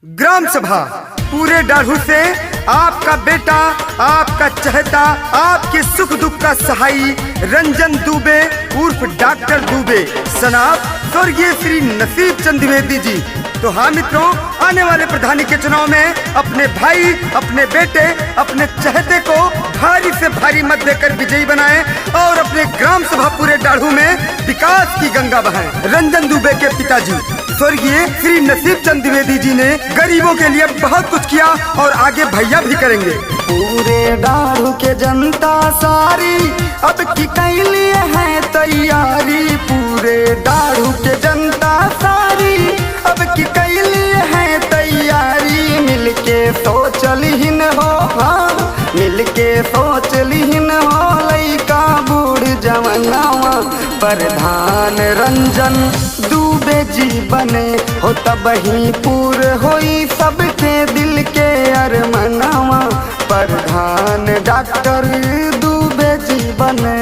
Gram सभा पूरे डाढ़ू से आपका बेटा, आपका चहेता, आपके सुख दुख का सहाई रंजन दुबे उर्फ डॉक्टर दुबे सनाब स्वर्गीय श्री नसीब चंद द्विवेदी जी। तो हाँ मित्रों, आने वाले प्रधानी के चुनाव में अपने भाई, अपने बेटे, अपने चहेते को भारी से भारी मत देकर विजयी बनाएं और अपने ग्राम सभा पूरे डाढ़ू में विकास की गंगा बहाएं। रंजन दुबे के पिताजी स्वर्गीय श्री नसीब चंद द्विवेदी जी ने गरीबों के लिए बहुत कुछ किया और आगे भैया भी करेंगे। पूरे डाढ़ू के जनता सारी अब की कैली है तैयारी। पूरे डाढ़ू के जनता सारी अब की कैली है तैयारी। मिलके सोचलिहिन हो, हाँ मिलके सोचलिहिन हो, लइका बूढ़ जवनवा प्रधान रंजन दुबे जी बने हो। तब ही पूर होई सबके दिल के अरमनवा प्रधान डॉक्टर दुबे जी बने।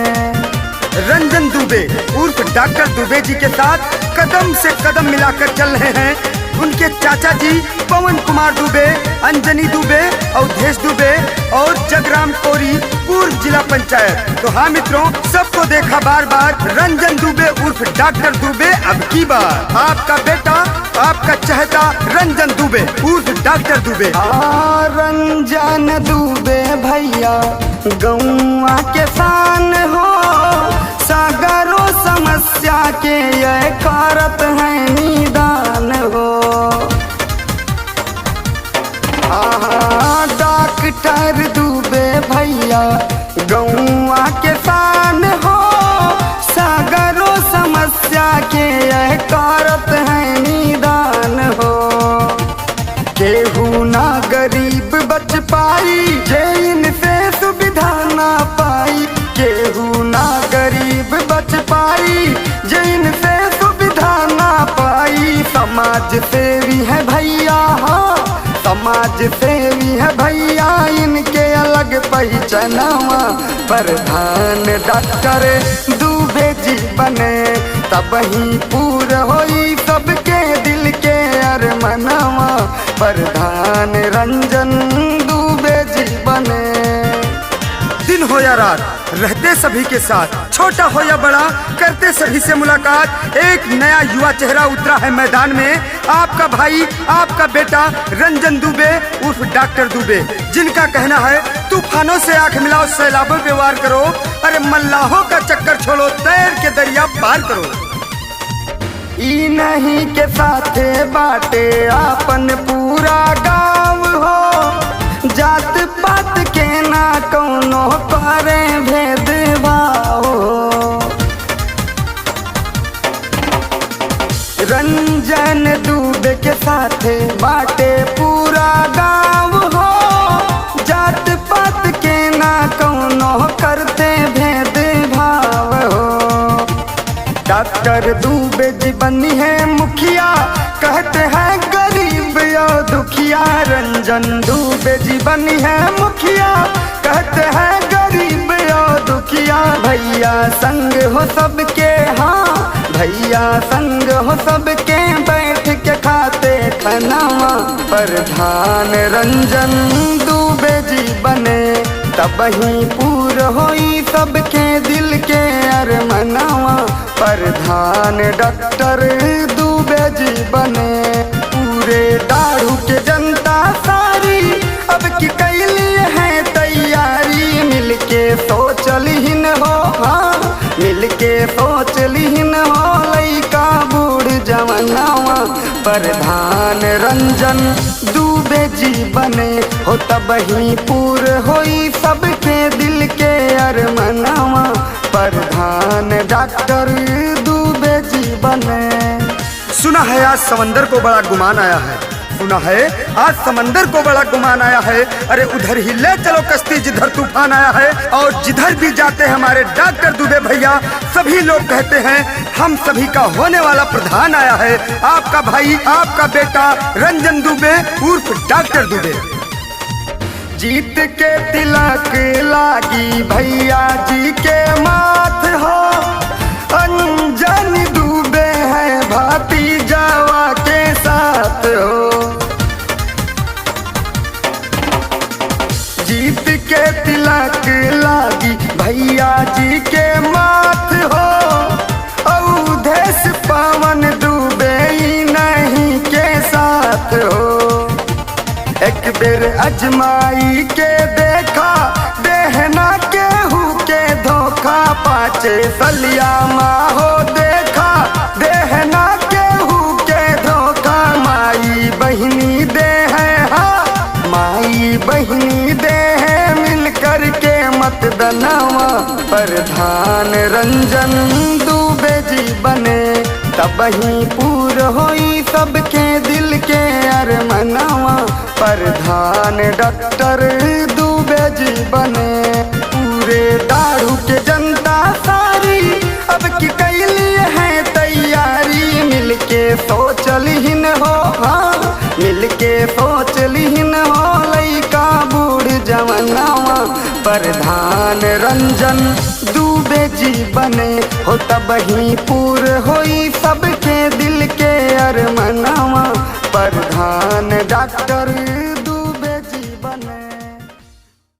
रंजन दुबे उर्फ डॉक्टर दुबे जी के साथ कदम से कदम मिलाकर चल रहे हैं उनके चाचा जी पवन कुमार दुबे, अंजनी दुबे, अवधेश दुबे और जगराम कोरी पूर्व जिला पंचायत। तो हाँ मित्रों, सबको देखा बार बार रंजन दुबे उर्फ डॉक्टर दुबे। अब की बार आपका बेटा, आपका चहेता रंजन दुबे उर्फ डॉक्टर दुबे। रंजन दुबे भैया गौवा के शान हो, सागरों समस्या के ये करत है निदान हो। डॉक्टर दुबे भैया गौवा के शान हो, सागरों समस्या के ये करत है निदान हो। केहू ना गरीब बच पाई जे इनसे सुविधा ना पाई। केहू ना गरीब बच पाई जे इनसे सुविधा ना पाई। समाज सेवी है भैया, हाँ समाज सेवी है भैया, इनके अलग पहचानवा प्रधान डॉक्टर दुबे जी बने। तब ही पूर होई सबके दिल के अरमनवा प्रधान रंजन दुबे जी बने। दिन हो या रात रहते सभी के साथ, छोटा हो या बड़ा करते सभी से मुलाकात। एक नया युवा चेहरा उतरा है मैदान में, आपका भाई, आपका बेटा रंजन दुबे उर्फ डॉक्टर दुबे, जिनका कहना है तूफानों से आंख मिलाओ, सैलाबों पे वार करो, अरे मल्लाहों का चक्कर छोड़ो, तैर के दरिया पार करो। ई नहीं के साथे बाटे आपन पूरा गाँव हो, जात पात के ना कौनो करे भेदभाव हो। रंजन दुबे के साथे बाटे पूरा गाँव हो, जात पात के ना कौनो करते भेदभाव हो। डॉक्टर दुबे जी बनी है मुखिया, कहते हैं गरीब और दुखिया। रंजन दुबे जी बनी है मुखिया, कहते हैं गरीब और दुखिया। भैया संग हो सबके, हाँ भैया संग हो सबके, बैठ के खाते खानावा प्रधान रंजन दुबे जी बने। तब ही पूर होई सबके दिल के अरमनवा प्रधान डॉक्टर दुबे जी बने। पूरे डाढ़ू के जनता सारी अब की कैली है तैयारी। मिलके सोचलिहिन हो, हाँ मिलके सोचलिहिन हो, लइका बूढ़ जवनवा प्रधान रंजन दुबे जी बने हो। तब ही पूर होई सबके दिल के अरमनवा प्रधान डॉक्टर दुबे जी बने। सुना है आज समंदर को बड़ा गुमान आया है, सुना है आज समंदर को बड़ा गुमान आया है। अरे उधर ही ले चलो कश्ती जिधर तूफान आया है। और जिधर भी जाते हैं हमारे डॉक्टर दुबे भैया, सभी लोग कहते हैं हम सभी का होने वाला प्रधान आया है। आपका भाई, आपका बेटा रंजन दुबे उर्फ डॉक्टर दुबे। जीत के तिलक लागी भैया जी के माथ हो, अंजनी दुबे है भतीजावा के साथ हो। के तिलक लागी भैया जी के माथ हो। अवधेश पवन दुबे नहीं के साथ हो। एक बेर अजमाई के देखा देहना केहू के धोखा। पाचे सलिया माँ हो देखा देहना केहू के धोखा। माई बहिनी दे है हाँ माई बहिनी दे है मिल करके मत दनावा। प्रधान रंजन दुबे जी बने तब ही पूर होई सबके दिल के अरमनवा। प्रधान डॉक्टर दुबे जी बने पूरे दारू के जनता सारी अब की कैली है तैयारी। मिलके सोचलिन हो हाँ मिलके सोचलिन हो लइका बूढ़ जवनवा। प्रधान रंजन दुबे जी बने हो तब ही पूर होई सबके दिल के अरमनवा।